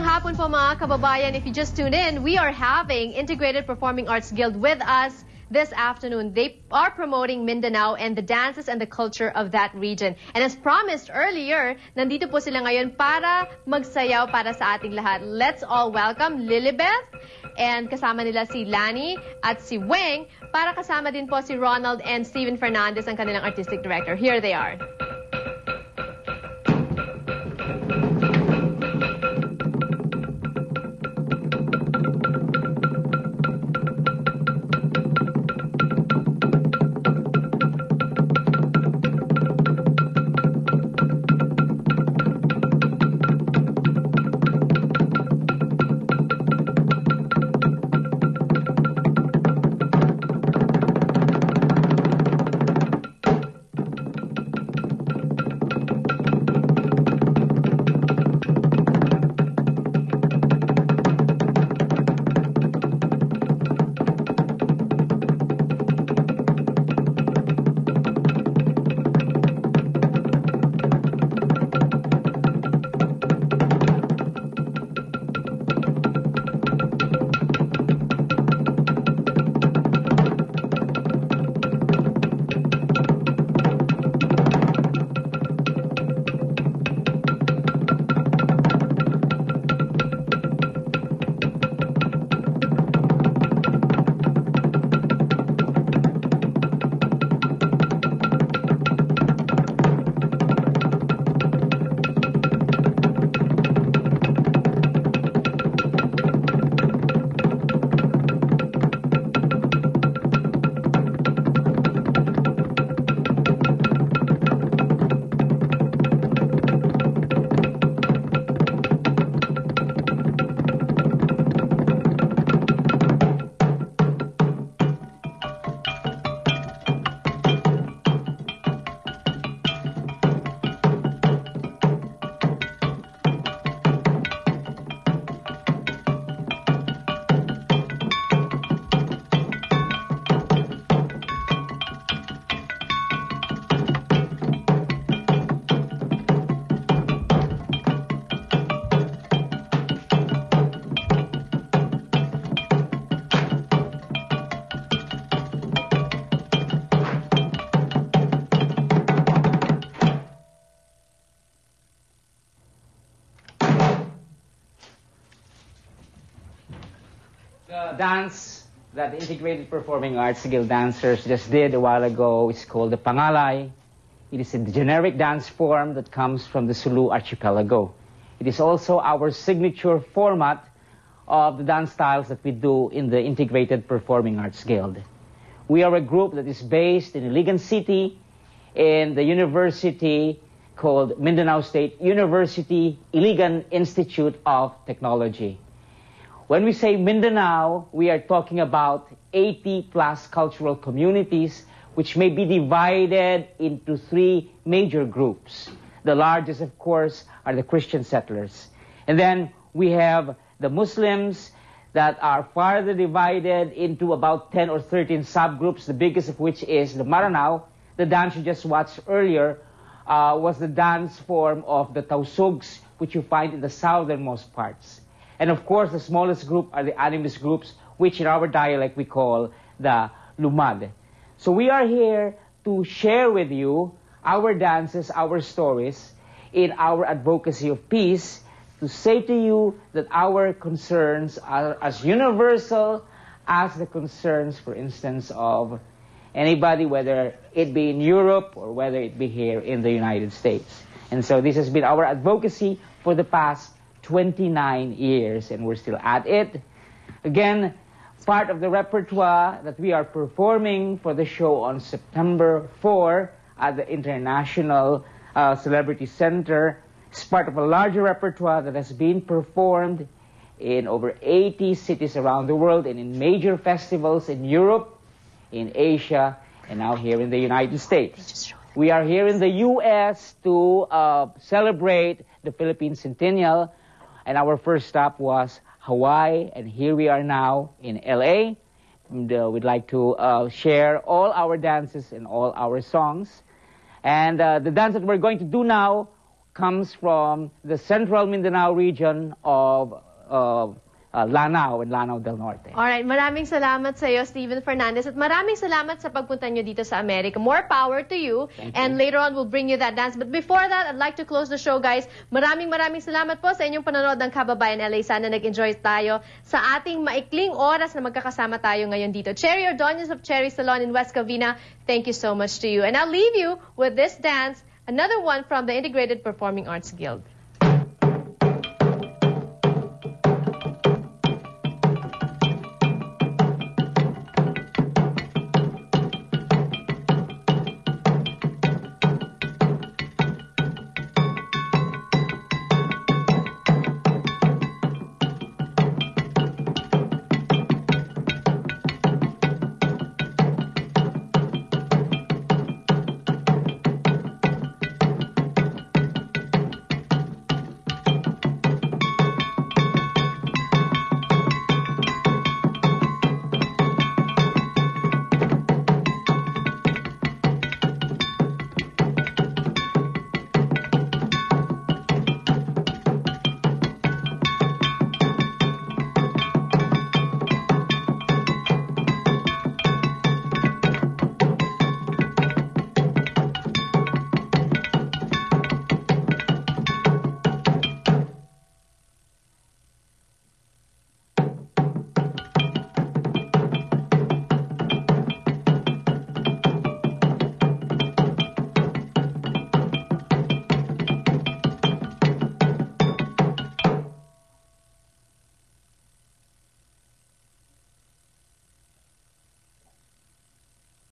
hapon po mga kababayan. If you just tuned in, we are having Integrated Performing Arts Guild with us this afternoon. They are promoting Mindanao and the dances and the culture of that region. And as promised earlier, nandito po sila ngayon para magsayaw para sa ating lahat. Let's all welcome Lilibeth, and kasama nila si Lani at si Weng, para kasama din po si Ronald and Steven Fernandez, ang kanilang artistic director. Here they are. The dance that the Integrated Performing Arts Guild dancers just did a while ago is called the Pangalay. It is a generic dance form that comes from the Sulu archipelago. It is also our signature format of the dance styles that we do in the Integrated Performing Arts Guild. We are a group that is based in Iligan City in the university called Mindanao State University Iligan Institute of Technology. When we say Mindanao, we are talking about 80-plus cultural communities, which may be divided into three major groups. The largest, of course, are the Christian settlers. And then we have the Muslims that are farther divided into about 10 or 13 subgroups, the biggest of which is the Maranao. The dance you just watched earlier was the dance form of the Tausugs, which you find in the southernmost parts. And of course, the smallest group are the animist groups, which in our dialect we call the Lumad. So we are here to share with you our dances, our stories, in our advocacy of peace, to say to you that our concerns are as universal as the concerns, for instance, of anybody, whether it be in Europe or whether it be here in the United States. And so this has been our advocacy for the past 29 years, and we're still at it. Again, part of the repertoire that we are performing for the show on September 4 at the International Celebrity Center is part of a larger repertoire that has been performed in over 80 cities around the world and in major festivals in Europe, in Asia, and now here in the United States. We are here in the U.S. to celebrate the Philippine Centennial, and our first stop was Hawaii, and here we are now in L.A. And, we'd like to share all our dances and all our songs. And the dance that we're going to do now comes from the central Mindanao region of Lanao and Lanao del Norte. Alright, maraming salamat sa iyo, Steven Fernandez, at maraming salamat sa pagpunta nyo dito sa Amerika. More power to you, and later on we'll bring you that dance. But before that, I'd like to close the show, guys. Maraming salamat po sa inyong panonood ng Kababayan LA. Sana nag-enjoy tayo sa ating maikling oras na magkakasama tayo ngayon dito. Cherry Ordonez of Cherry Salon in West Covina, thank you so much to you. And I'll leave you with this dance, another one from the Integrated Performing Arts Guild.